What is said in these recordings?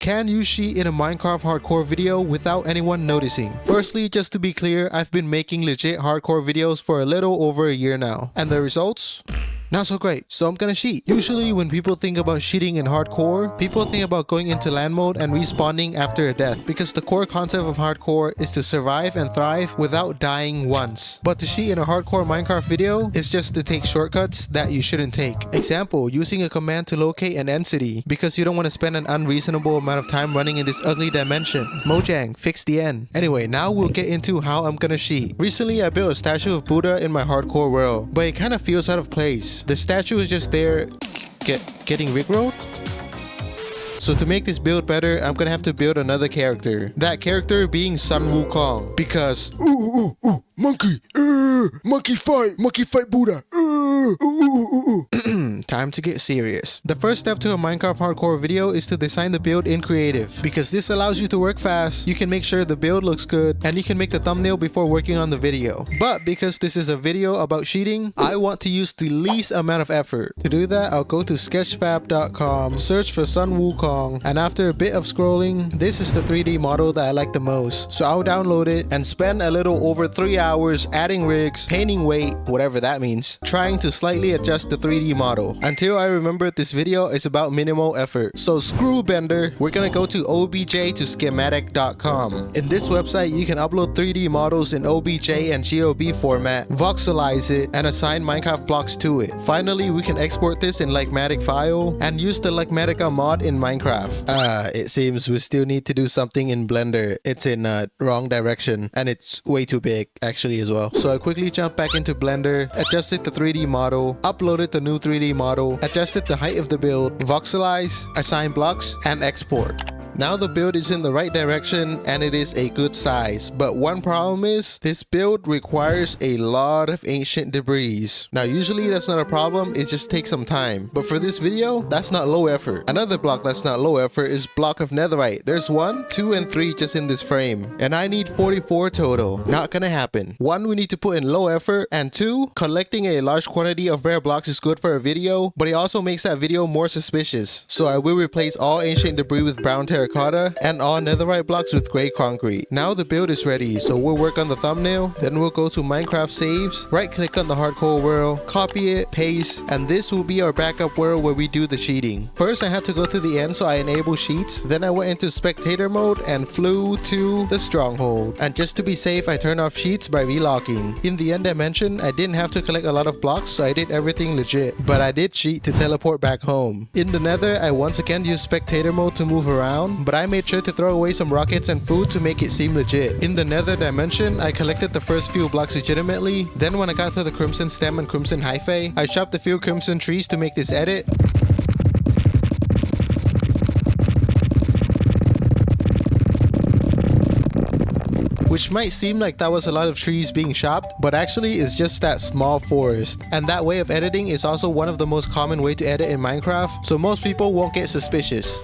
Can you cheat in a Minecraft hardcore video without anyone noticing? Firstly, just to be clear, I've been making legit hardcore videos for a little over a year now. And the results? Not so great, so I'm gonna cheat. Usually when people think about cheating in hardcore, people think about going into land mode and respawning after a death, because the core concept of hardcore is to survive and thrive without dying once. But to cheat in a hardcore Minecraft video is just to take shortcuts that you shouldn't take. Example, using a command to locate an end city because you don't want to spend an unreasonable amount of time running in this ugly dimension. Mojang, fix the end. Anyway, now we'll get into how I'm gonna cheat. Recently I built a statue of Buddha in my hardcore world, but it kind of feels out of place. The statue is just there getting rickrolled. So to make this build better, I'm gonna have to build another character. That character being Sun Wukong, because monkey, monkey fight Buddha. Time to get serious. The first step to a Minecraft hardcore video is to design the build in creative, because this allows you to work fast, you can make sure the build looks good, and you can make the thumbnail before working on the video. But because this is a video about cheating, I want to use the least amount of effort. To do that, I'll go to sketchfab.com, search for Sun Wukong, and after a bit of scrolling, this is the 3D model that I like the most. So I'll download it and spend a little over 3 hours adding rigs, painting weight, whatever that means, trying to slightly adjust the 3D model, until I remembered this video is about minimal effort. So screw Blender, we're gonna go to obj to schematic.com. In this website, you can upload 3D models in OBJ and GOB format, voxelize it, and assign Minecraft blocks to it. Finally, we can export this in Likematic file and use the Likematica mod in Minecraft. It seems we still need to do something in Blender. It's in wrong direction, and it's way too big actually as well. So I quickly jumped back into Blender, adjusted the 3D model, uploaded the new 3D model, adjusted the height of the build, voxelize, assign blocks, and export. Now the build is in the right direction and it is a good size, but one problem is this build requires a lot of ancient debris. Now usually that's not a problem, it just takes some time, but for this video that's not low effort. Another block that's not low effort is block of netherite. There's 1, 2, and 3 just in this frame, and I need 44 total. Not gonna happen. 1, we need to put in low effort, and 2, collecting a large quantity of rare blocks is good for a video, but it also makes that video more suspicious. So I will replace all ancient debris with brown terracotta and all netherite blocks with gray concrete. Now the build is ready, so we'll work on the thumbnail, then we'll go to Minecraft saves, right click on the hardcore world, copy it, paste, and this will be our backup world where we do the cheating. First I had to go to the end, so I enabled cheats, then I went into spectator mode and flew to the stronghold. And just to be safe, I turned off cheats by relocking. In the end dimension, I didn't have to collect a lot of blocks, so I did everything legit, but I did cheat to teleport back home. In the nether, I once again used spectator mode to move around, but I made sure to throw away some rockets and food to make it seem legit. In the nether dimension, I collected the first few blocks legitimately, then when I got to the crimson stem and crimson hyphae, I chopped a few crimson trees to make this edit. Which might seem like that was a lot of trees being chopped, but actually it's just that small forest. And that way of editing is also one of the most common way to edit in Minecraft, so most people won't get suspicious.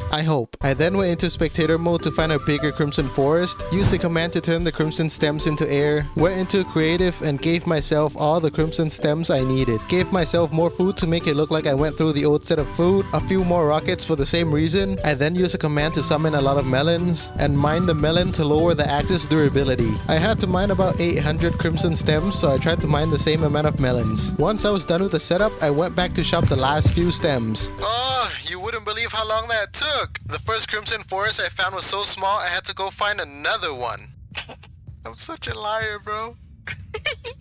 I hope. I then went into spectator mode to find a bigger crimson forest, used the command to turn the crimson stems into air, went into creative and gave myself all the crimson stems I needed, gave myself more food to make it look like I went through the old set of food, a few more rockets for the same reason. I then used a command to summon a lot of melons, and mined the melon to lower the axe's durability. I had to mine about 800 crimson stems, so I tried to mine the same amount of melons. Once I was done with the setup, I went back to chop the last few stems. Oh, you wouldn't believe how long that took! The first crimson forest I found was so small I had to go find another one. I'm such a liar, bro.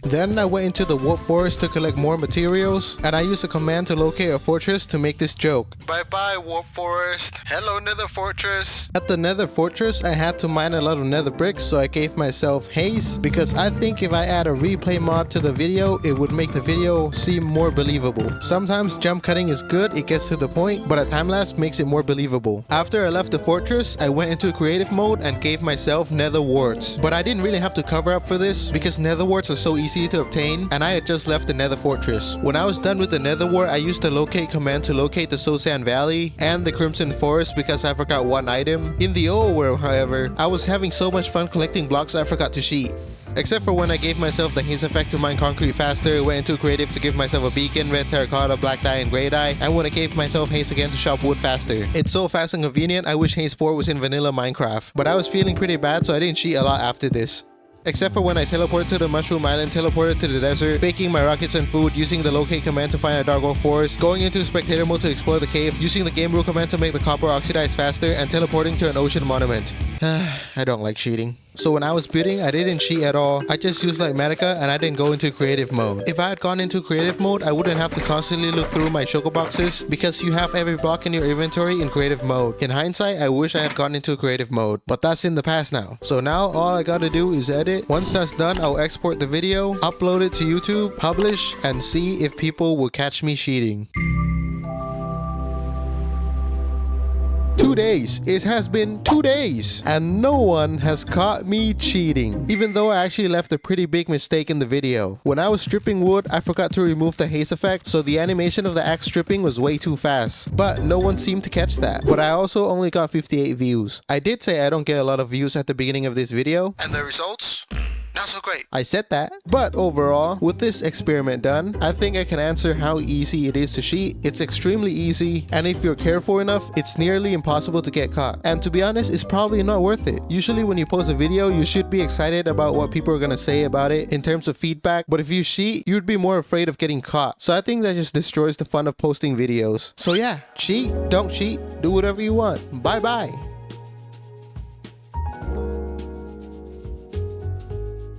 Then I went into the warp forest to collect more materials, and I used a command to locate a fortress to make this joke. Bye bye warp forest. Hello nether fortress. At the nether fortress, I had to mine a lot of nether bricks, so I gave myself haste, because I think if I add a replay mod to the video, it would make the video seem more believable. Sometimes jump cutting is good, it gets to the point, but a time lapse makes it more believable. After I left the fortress, I went into creative mode and gave myself nether warts. But I didn't really have to cover up for this, because nether warts are so easy to obtain, and I had just left the nether fortress. When I was done with the nether wart, I used the locate command to locate the Sosan Valley and the Crimson Forest because I forgot one item. In the old world, however, I was having so much fun collecting blocks I forgot to cheat. Except for when I gave myself the haze effect to mine concrete faster, went into creative to give myself a beacon, red terracotta, black dye, and gray dye, and when I gave myself haze again to chop wood faster. It's so fast and convenient, I wish haze 4 was in vanilla Minecraft. But I was feeling pretty bad, so I didn't cheat a lot after this. Except for when I teleported to the Mushroom Island, teleported to the desert, baking my rockets and food, using the locate command to find a dark oak forest, going into spectator mode to explore the cave, using the game rule command to make the copper oxidize faster, and teleporting to an ocean monument. I don't like cheating. So when I was building, I didn't cheat at all. I just used Litematica and I didn't go into creative mode. If I had gone into creative mode, I wouldn't have to constantly look through my Choco boxes because you have every block in your inventory in creative mode. In hindsight, I wish I had gone into creative mode, but that's in the past now. So now all I gotta do is edit. Once that's done, I'll export the video, upload it to YouTube, publish, and see if people will catch me cheating. 2 days. It has been 2 days and no one has caught me cheating, even though I actually left a pretty big mistake in the video. When I was stripping wood, I forgot to remove the haze effect, so the animation of the axe stripping was way too fast, but no one seemed to catch that. But I also only got 58 views. I did say I don't get a lot of views at the beginning of this video, and the results? Not so great. I said that. But overall, with this experiment done, I think I can answer how easy it is to cheat. It's extremely easy, and if you're careful enough, it's nearly impossible to get caught. And to be honest, it's probably not worth it. Usually when you post a video, you should be excited about what people are gonna say about it in terms of feedback, but if you cheat, you'd be more afraid of getting caught. So I think that just destroys the fun of posting videos. So yeah, cheat, don't cheat, do whatever you want. Bye bye.